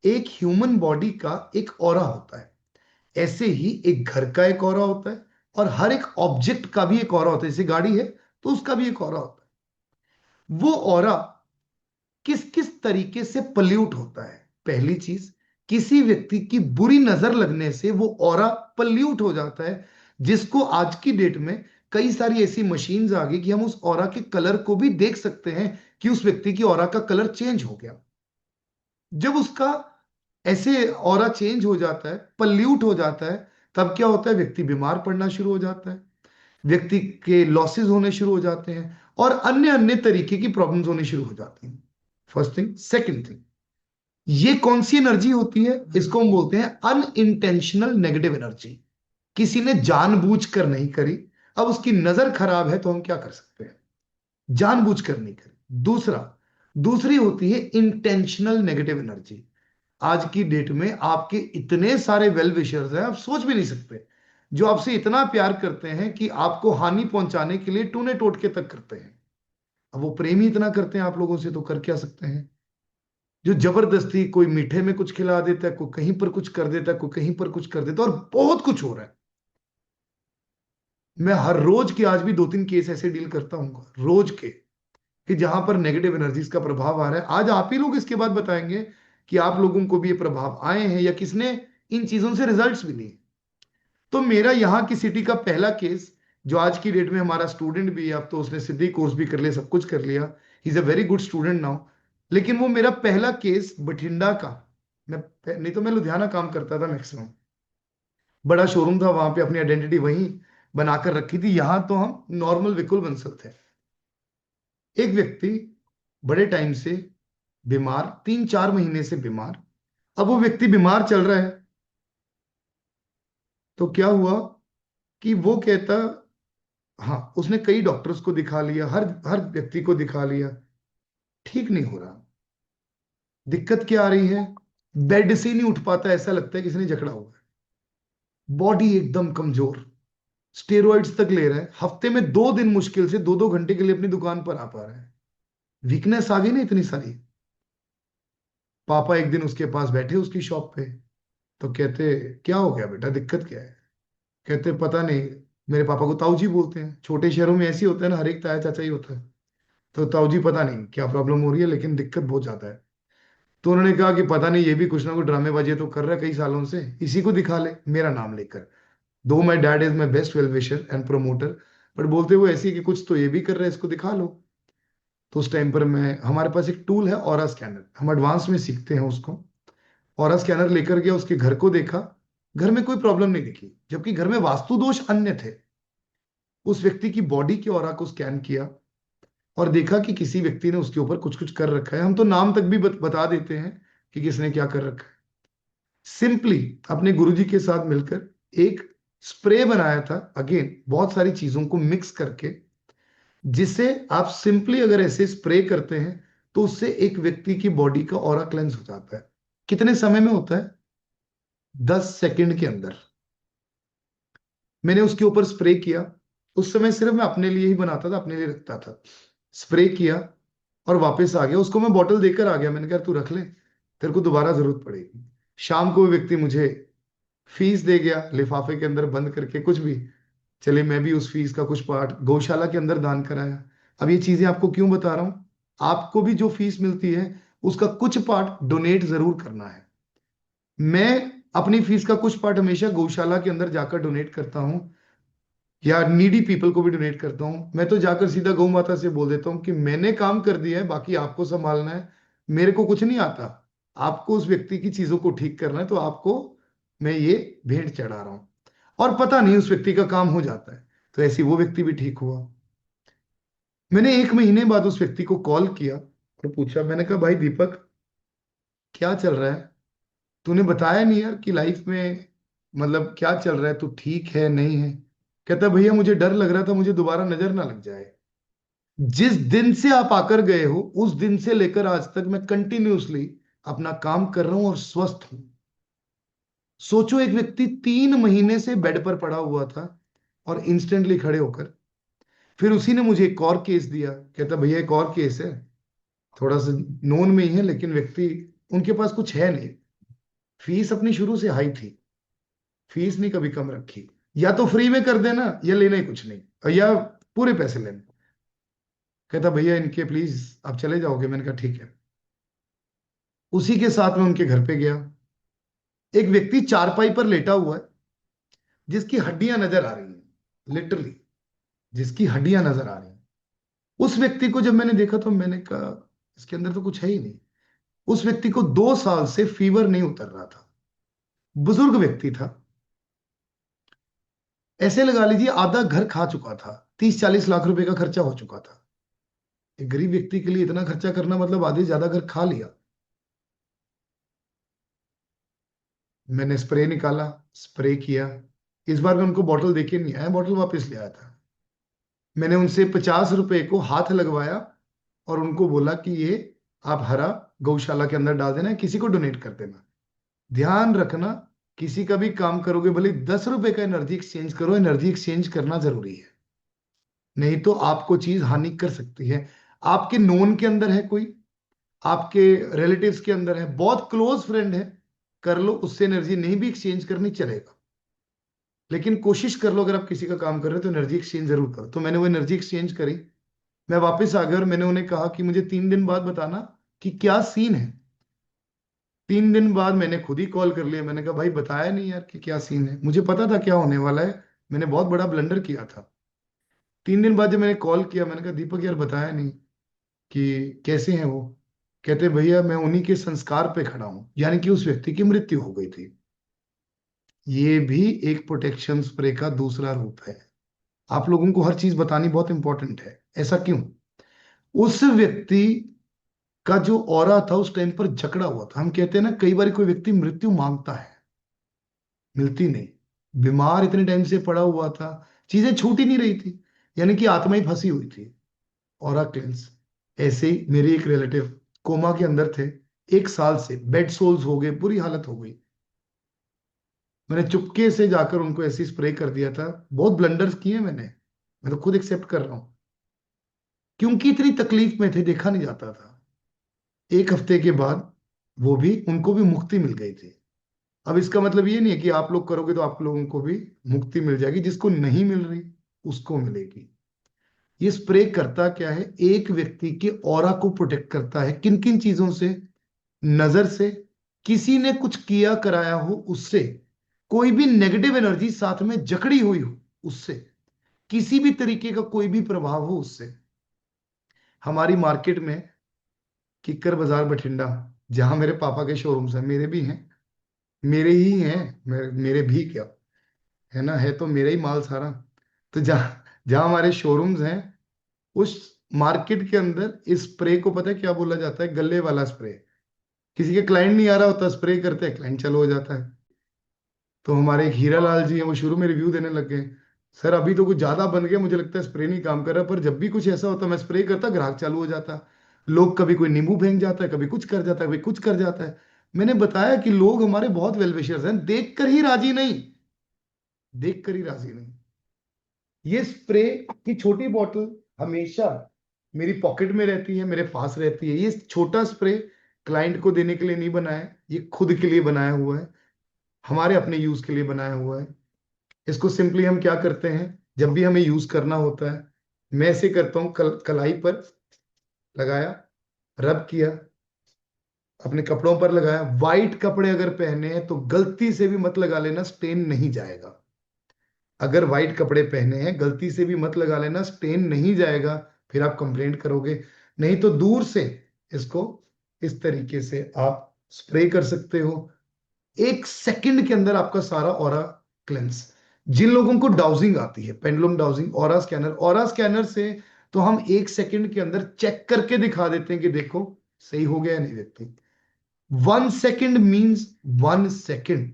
एक human body का एक ऑरा होता है, ऐसे ही एक घर का एक ऑरा होता है, और हर एक ऑब्जेक्ट का भी एक ऑरा होता है। जैसे गाड़ी है तो उसका भी एक ऑरा होता है। वो ऑरा किस किस तरीके से पल्यूट होता है? पहली चीज, किसी व्यक्ति की बुरी नजर लगने से वो ऑरा पल्यूट हो जाता है, जिसको आज की डेट में कई सारी ऐसी मशीन्स आ गई कि हम उस ऑरा के कलर को भी देख सकते हैं कि उस व्यक्ति की ऑरा का कलर चेंज हो गया। जब उसका ऐसे ऑरा चेंज हो जाता है, पल्यूट हो जाता है, तब क्या होता है? व्यक्ति बीमार पड़ना शुरू हो जाता है, व्यक्ति के लॉसेस होने शुरू हो जाते हैं, और अन्य अन्य तरीके की प्रॉब्लम्स होनी शुरू हो जाती हैं। First thing. सेकंड थिंग, ये कौन सी एनर्जी होती है? इसको हम बोलते हैं अनइंटेंशनल नेगेटिव एनर्जी। किसी ने जानबूझकर नहीं करी, अब उसकी नजर खराब है तो हम क्या कर सकते हैं? जानबूझकर नहीं करी। दूसरा, दूसरी होती है इंटेंशनल नेगेटिव एनर्जी। आज की डेट में आपके इतने सारे वेल विशर्स हैं, आप सोच भी नहीं सकते, जो आपसे इतना प्यार करते हैं कि आपको हानि पहुंचाने के लिए टूने टोटके तक करते हैं। अब वो प्रेम ही इतना करते हैं आप लोगों से, तो कर क्या सकते हैं? जो जबरदस्ती, कोई मीठे में कुछ खिला देता है, कोई कहीं पर कुछ कर देता है, कोई कहीं पर कुछ कर देता है, और बहुत कुछ हो रहा है। मैं हर रोज के आज भी 2-3 केस ऐसे डील करता हूँ रोज के, कि जहां पर नेगेटिव एनर्जीज का प्रभाव आ रहा है। आज आप ही लोग इसके बाद बताएंगे कि आप लोगों को भी ये प्रभाव आए हैं, या किसने इन चीजों से रिजल्ट्स भी लिए। तो मेरा यहाँ की सिटी का पहला केस, जो आज की डेट में हमारा स्टूडेंट भी है, अब तो उसने सिद्धि कोर्स भी कर लिया, सब कुछ कर लिया, he is a very good student now. लेकिन वो मेरा पहला केस बठिंडा का। मैं नहीं तो मैं लुधियाना काम करता था मैक्सिमम, बड़ा शोरूम था वहां पे, अपनी आइडेंटिटी वहीं बनाकर रखी थी। यहां तो हम नॉर्मल विकुल बंसल थे। एक व्यक्ति बड़े टाइम से बीमार, 3-4 महीने से बीमार। अब वो व्यक्ति बीमार चल रहा है, तो क्या हुआ कि वो कहता, हाँ उसने कई डॉक्टर्स को दिखा लिया, हर हर व्यक्ति को दिखा लिया, ठीक नहीं हो रहा। दिक्कत क्या आ रही है? बेड से ही नहीं उठ पाता, ऐसा लगता है किसी ने जकड़ा हुआ है। बॉडी एकदम कमजोर, स्टेरॉइड्स तक ले रहा है, हफ्ते में 2 दिन मुश्किल से 2-2 घंटे के लिए अपनी दुकान पर आ पा रहा है। वीकनेस आ गई ना इतनी सारी। पापा एक दिन उसके पास बैठे उसकी शॉप पे, तो कहते, क्या हो गया बेटा, दिक्कत क्या है? कहते पता नहीं। मेरे पापा को ताऊ जी बोलते हैं, छोटे शहरों में ऐसे ही होता है ना, हर एक ताया चाचा ही होता है। तो ताऊ जी पता नहीं क्या प्रॉब्लम हो रही है, लेकिन दिक्कत बहुत ज्यादा है। तो उन्होंने कहा कि पता नहीं, ये भी कुछ ना कुछ ड्रामेबाजी तो कर रहा है कई सालों से, इसी को दिखा ले मेरा नाम लेकर। दो my dad is my best well wisher and promoter, but बोलते हुए ऐसी कि कुछ तो ये भी कर रहा है, इसको दिखा लो। तो उस टाइम पर मैं, हमारे पास एक टूल है ऑरा स्कैनर, हम एडवांस में सीखते हैं उसको। ऑरा स्कैनर लेकर गया, उसके घर को देखा, घर में कोई प्रॉब्लम नहीं दिखी, जबकि घर में वास्तु दोष अन्य थे। उस व्यक्ति की बॉडी के ऑरा को स्कैन किया, और देखा कि किसी व्यक्ति ने उसके ऊपर कुछ कुछ कर रखा है। हम तो नाम तक भी बता देते हैं कि किसने क्या कर रखा है। सिंपली अपने गुरुजी के साथ मिलकर एक स्प्रे बनाया था, अगेन बहुत सारी चीजों को मिक्स करके, जिसे आप सिंपली अगर ऐसे स्प्रे करते हैं, तो उससे एक व्यक्ति की बॉडी का ऑरा क्लेंस हो जाता है। कितने समय में होता है? 10 सेकंड के अंदर। मैंने उसके ऊपर स्प्रे किया। उस समय सिर्फ मैं अपने लिए ही बनाता था, अपने लिए रखता था। स्प्रे किया और वापस आ गया, उसको मैं बॉटल देकर आ गया। मैंने कहा तू रख ले, तेरे को दोबारा जरूरत पड़ेगी। शाम को वो व्यक्ति मुझे फीस दे गया, लिफाफे के अंदर बंद करके, कुछ भी। चले, मैं भी उस फीस का कुछ पार्ट गौशाला के अंदर दान कराया। अब ये चीजें आपको क्यों बता रहा हूं? आपको भी जो फीस मिलती है, उसका कुछ पार्ट डोनेट जरूर करना है। मैं अपनी फीस का कुछ पार्ट हमेशा गौशाला के अंदर जाकर डोनेट करता हूं, या नीडी पीपल को भी डोनेट करता हूं। मैं तो जाकर सीधा गौ माता से बोल देता हूं कि मैंने काम कर दिया है, बाकी आपको संभालना है, मेरे को कुछ नहीं आता। आपको उस व्यक्ति की चीजों को ठीक करना है, तो आपको मैं ये भेंट चढ़ा रहा हूं। और पता नहीं उस व्यक्ति का काम हो जाता है। तो ऐसे वो व्यक्ति भी ठीक हुआ। मैंने 1 महीने बाद उस व्यक्ति को कॉल किया और पूछा, मैंने कहा भाई दीपक, क्या चल रहा है? तूने बताया नहीं यार कि लाइफ में, मतलब क्या चल रहा है, तू ठीक है नहीं है? कहता भैया मुझे डर लग रहा था मुझे दोबारा नजर ना लग जाए। जिस दिन से आप आकर गए हो, उस दिन से लेकर आज तक मैं कंटिन्यूअसली अपना काम कर रहा हूं और स्वस्थ हूं। सोचो, एक व्यक्ति 3 महीने से बेड पर पड़ा हुआ था, और इंस्टेंटली खड़े होकर, फिर उसी ने मुझे एक और केस दिया। कहता भैया एक और केस है, थोड़ा सा नोन में ही है, लेकिन व्यक्ति, उनके पास कुछ है नहीं, फीस अपनी शुरू से हाई थी, फीस नहीं कभी कम रखी। या तो फ्री में कर देना या लेना ही कुछ नहीं, या पूरे पैसे लेने। कहता भैया इनके प्लीज आप चले जाओगे, मैंने कहा ठीक है। उसी के साथ में उनके घर पे गया। एक व्यक्ति चारपाई पर लेटा हुआ है, जिसकी हड्डियां नजर आ रही हैं, लिटरली जिसकी हड्डियां नजर आ रही हैं। उस व्यक्ति को जब मैंने देखा तो मैंने कहा इसके अंदर तो कुछ है ही नहीं। उस व्यक्ति को 2 साल से फीवर नहीं उतर रहा था, बुजुर्ग व्यक्ति था। ऐसे लगा लीजिए आधा घर खा चुका था, 30-40 लाख रुपए का खर्चा हो चुका था। एक गरीब व्यक्ति के लिए इतना खर्चा करना मतलब आधे से ज्यादा घर खा लिया। मैंने स्प्रे निकाला, स्प्रे किया। इस बार मैं उनको बोतल देके नहीं आया, बोतल वापस ले आया था। मैंने उनसे 50 रुपए को हाथ लगवाया और उनको बोला कि ये आप हरा गौशाला के अंदर डाल देना, किसी को डोनेट कर देना। ध्यान रखना, किसी का भी काम करोगे भले 10 रुपए का एनर्जी एक्सचेंज करो, एनर्जी एक्सचेंज करना जरूरी है। नहीं तो आपको चीज हानि कर सकती है। आपके नोन के अंदर है कोई, आपके रिलेटिव्स के अंदर है, बहुत क्लोज फ्रेंड है, कर लो, उससे एनर्जी नहीं भी एक्सचेंज करनी चलेगा। लेकिन कोशिश कर लो, अगर आप किसी का काम कर रहे हो तो एनर्जी एक्सचेंज जरूर करो। तो मैंने वो एनर्जी एक्सचेंज करी। मैं वापस आ गया और मैंने उन्हें कहा कि मुझे 3 दिन बाद बताना कि क्या सीन है। 3 दिन बाद मैंने खुद ही कॉल कर लिया। मैंने कहा भाई बताया नहीं यार कि क्या सीन है, मुझे पता था क्या होने वाला है, मैंने बहुत बड़ा ब्लंडर किया था। 3 दिन बाद जब मैंने कॉल किया, मैंने कहा दीपक यार बताया नहीं कि कैसे हैं वो। कहते भैया मैं उन्हीं के संस्कार पे खड़ा हूं, यानी कि उस व्यक्ति की मृत्यु हो गई थी। ये भी एक प्रोटेक्शन स्प्रे का दूसरा रूप है। आप लोगों को हर चीज बतानी बहुत इंपॉर्टेंट है। ऐसा क्यों? उस व्यक्ति का जो ऑरा था उस टाइम पर जकड़ा हुआ था। हम कहते हैं ना कई बार कोई व्यक्ति मृत्यु मांगता है, मिलती नहीं। बीमार इतने टाइम से पड़ा हुआ था, चीजें छूट ही नहीं रही थी, यानी कि आत्मा ही फंसी हुई थी। Aura cleanse. ऐसे ही मेरे एक रिलेटिव कोमा के अंदर थे, 1 साल से बेड सोल्स हो गए, बुरी हालत हो गई। मैंने चुपके से जाकर उनको ऐसे स्प्रे कर दिया था। बहुत ब्लंडर्स किए मैंने, मैं तो खुद एक्सेप्ट कर रहा हूं, क्योंकि इतनी तकलीफ में थे, देखा नहीं जाता था। 1 हफ्ते के बाद वो भी, उनको भी मुक्ति मिल गई थी। अब इसका मतलब ये नहीं है कि आप लोग करोगे तो आप लोगों को भी मुक्ति मिल जाएगी, जिसको नहीं मिल रही उसको मिलेगी। ये स्प्रे करता क्या है, एक व्यक्ति के ऑरा को प्रोटेक्ट करता है। किन किन चीजों से? नजर से, किसी ने कुछ किया कराया हो उससे, कोई भी नेगेटिव एनर्जी साथ में जकड़ी हुई हो उससे, किसी भी तरीके का कोई भी प्रभाव हो उससे। हमारी मार्केट में किक्कर बाजार बठिंडा, जहां मेरे पापा के शोरूम्स हैं, मेरे भी हैं, मेरे ही हैं, मेरे भी क्या है ना, है तो मेरा ही माल सारा। तो जहाँ जहाँ हमारे शोरूम्स हैं, उस मार्केट के अंदर इस स्प्रे को पता है क्या बोला जाता है? गल्ले वाला स्प्रे। किसी के क्लाइंट नहीं आ रहा होता, स्प्रे करते हैं, क्लाइंट चालू हो जाता है। तो हमारे एक हीरा लाल जी हैं, वो शुरू में रिव्यू देने लग गए, सर अभी तो कुछ ज्यादा बन गया, मुझे लगता है स्प्रे नहीं काम कर रहा, पर जब भी कुछ ऐसा होता मैं स्प्रे करता, ग्राहक चालू हो जाता। लोग कभी कोई नींबू फेंक जाता है, कभी कुछ कर जाता है, कभी कुछ कर जाता है। मैंने बताया कि लोग हमारे बहुत वेलविशर्स हैं, देख कर ही राजी नहीं, देख कर ही राजी नहीं। ये स्प्रे की छोटी बोतल हमेशा मेरी पॉकेट में रहती है, मेरे पास रहती है। ये छोटा स्प्रे क्लाइंट को देने के लिए नहीं बनाया है, ये खुद के लिए बनाया हुआ है, हमारे अपने यूज के लिए बनाया हुआ है। इसको सिंपली हम क्या करते हैं, जब भी हमें यूज करना होता है, मैं ऐसे करता हूँ, कलाई पर लगाया, रब किया, अपने कपड़ों पर लगाया। वाइट कपड़े अगर पहने हैं तो गलती से भी मत लगा लेना, स्टेन नहीं जाएगा। अगर वाइट कपड़े पहने हैं गलती से भी मत लगा लेना, स्टेन नहीं जाएगा, फिर आप कंप्लेंट करोगे। नहीं तो दूर से इसको इस तरीके से आप स्प्रे कर सकते हो। 1 सेकंड के अंदर आपका सारा ऑरा क्लेंस। जिन लोगों को डाउजिंग आती है, पेंडुलम डाउजिंग, ऑरा स्कैनर से तो हम 1 सेकंड के अंदर चेक करके दिखा देते हैं कि देखो सही हो गया या नहीं व्यक्ति। 1 second means 1 second,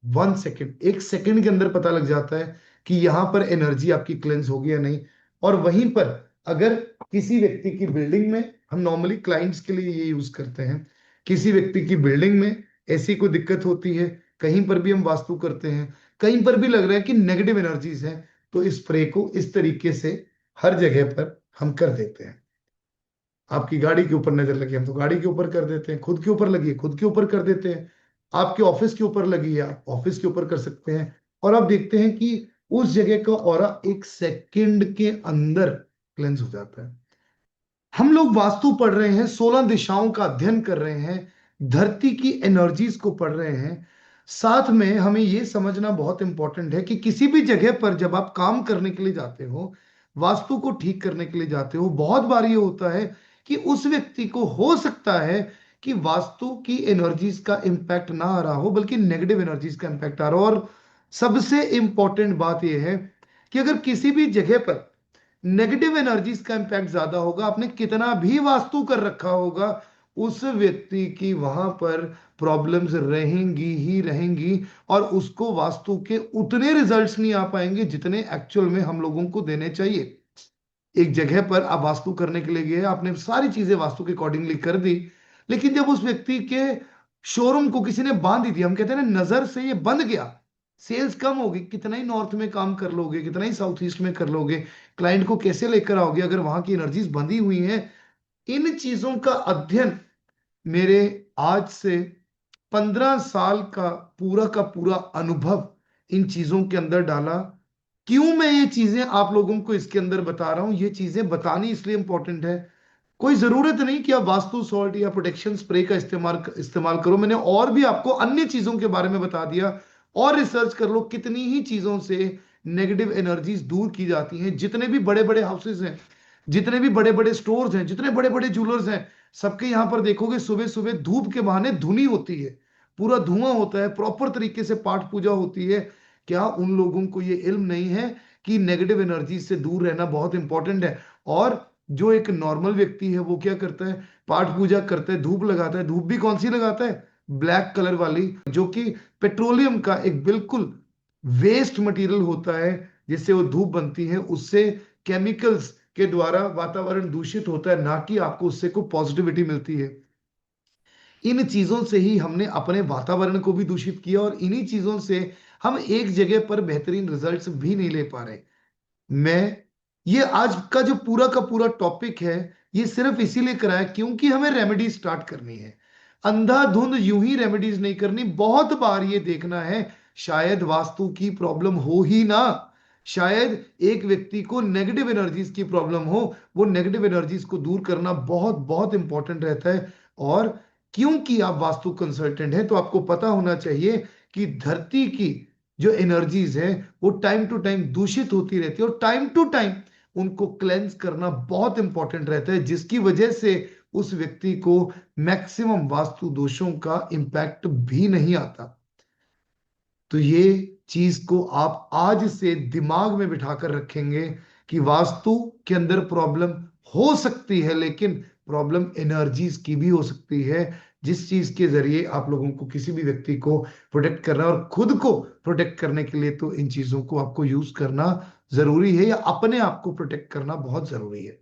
1 second, 1 second के अंदर पता लग जाता है कि यहां पर एनर्जी आपकी क्लेंस होगी या नहीं। और वहीं पर अगर किसी व्यक्ति की बिल्डिंग में, हम नॉर्मली क्लाइंट्स के लिए ये यूज करते हैं, किसी व्यक्ति की बिल्डिंग में ऐसी कोई दिक्कत होती है, कहीं पर भी हम वास्तु करते हैं, कहीं पर भी लग रहा है कि नेगेटिव एनर्जीज हैं, तो इस स्प्रे को इस तरीके से हर जगह पर हम कर देते हैं। आपकी गाड़ी के ऊपर नजर लगी, हम तो गाड़ी के ऊपर कर देते हैं, खुद के ऊपर लगी है खुद के ऊपर कर देते हैं। आपके ऑफिस के ऊपर लगी है, आप ऑफिस के ऊपर कर सकते हैं, और आप देखते हैं कि उस जगह का ऑरा एक सेकंड के अंदर क्लेंस हो जाता है। हम लोग वास्तु पढ़ रहे हैं, 16 दिशाओं का अध्ययन कर रहे हैं, धरती की एनर्जीज को पढ़ रहे हैं। साथ में हमें यह समझना बहुत इंपॉर्टेंट है कि किसी भी जगह पर जब आप काम करने के लिए जाते हो, वास्तु को ठीक करने के लिए जाते हो, बहुत बार ये होता है कि उस व्यक्ति को हो सकता है कि वास्तु की एनर्जीज का इंपैक्ट ना आ रहा हो, बल्कि नेगेटिव एनर्जीज का इंपैक्ट आ रहा हो। और सबसे इंपॉर्टेंट बात यह है कि अगर किसी भी जगह पर नेगेटिव एनर्जीज का इंपैक्ट ज्यादा होगा, आपने कितना भी वास्तु कर रखा होगा, उस व्यक्ति की वहां पर प्रॉब्लम्स रहेंगी ही रहेंगी, और उसको वास्तु के उतने रिजल्ट्स नहीं आ पाएंगे जितने एक्चुअल में हम लोगों को देने चाहिए। एक जगह पर आप वास्तु करने के लिए गए, आपने सारी चीजें वास्तु के अकॉर्डिंगली कर दी, लेकिन जब उस व्यक्ति के शोरूम को किसी ने बांध दी, हम कहते हैं ना, नजर से ये बंद गया, सेल्स कम होगी, कितना ही नॉर्थ में काम कर लोगे, कितना ही साउथ ईस्ट में कर लोगे, क्लाइंट को कैसे लेकर आओगे अगर वहां की एनर्जीज बंधी हुई हैं। इन चीजों का अध्ययन मेरे आज से 15 साल का पूरा अनुभव इन चीजों के अंदर डाला। क्यों मैं ये चीजें आप लोगों को इसके अंदर बता रहा हूं, ये चीजें बतानी इसलिए इंपॉर्टेंट है। कोई जरूरत नहीं कि आप वास्तु सॉल्ट या प्रोटेक्शन स्प्रे का इस्तेमाल करो, मैंने और भी आपको अन्य चीजों के बारे में बता दिया। और रिसर्च कर लो कितनी ही चीजों से नेगेटिव एनर्जीज दूर की जाती हैं। जितने भी बड़े बड़े हाउसेज हैं, जितने भी बड़े बड़े स्टोर्स हैं, जितने बड़े बड़े ज्वेलर्स हैं, सबके यहां पर देखोगे सुबह सुबह धूप के बहाने धुनी होती है, पूरा धुआं होता है, प्रॉपर तरीके से पाठ पूजा होती है। क्या उन लोगों को ये इल्म नहीं है कि नेगेटिव एनर्जी से दूर रहना बहुत इंपॉर्टेंट है? और जो एक नॉर्मल व्यक्ति है वो क्या करता है, पाठ पूजा करता है, धूप लगाता है। धूप भी कौन सी लगाता है? ब्लैक कलर वाली, जो कि पेट्रोलियम का एक बिल्कुल वेस्ट मटेरियल होता है, जिससे वो धूप बनती है। उससे केमिकल्स के द्वारा वातावरण दूषित होता है, ना कि आपको उससे कोई पॉजिटिविटी मिलती है। इन चीजों से ही हमने अपने वातावरण को भी दूषित किया, और इन्हीं चीजों से हम एक जगह पर बेहतरीन रिजल्ट्स भी नहीं ले पा रहे। मैं ये आज का पूरा टॉपिक है, ये सिर्फ इसीलिए कराया क्योंकि हमें रेमेडी स्टार्ट करनी है। अंधाधुंध यूं ही रेमेडीज नहीं करनी। बहुत बार ये देखना है, शायद वास्तु की प्रॉब्लम हो ही ना, शायद एक व्यक्ति को नेगेटिव एनर्जीज की प्रॉब्लम हो। वो नेगेटिव एनर्जीज को दूर करना बहुत बहुत इंपॉर्टेंट रहता है। और क्योंकि आप वास्तु कंसल्टेंट हैं, तो आपको पता होना चाहिए कि धरती की जो एनर्जीज हैं वो टाइम टू टाइम दूषित होती रहती है, और टाइम टू टाइम उनको क्लेंस करना बहुत इंपॉर्टेंट रहता है, जिसकी वजह से उस व्यक्ति को मैक्सिमम वास्तु दोषों का इंपैक्ट भी नहीं आता। तो ये चीज को आप आज से दिमाग में बिठाकर रखेंगे कि वास्तु के अंदर प्रॉब्लम हो सकती है, लेकिन प्रॉब्लम एनर्जीज की भी हो सकती है, जिस चीज के जरिए आप लोगों को किसी भी व्यक्ति को प्रोटेक्ट करना है। और खुद को प्रोटेक्ट करने के लिए तो इन चीजों को आपको यूज करना जरूरी है, या अपने आप को प्रोटेक्ट करना बहुत जरूरी है।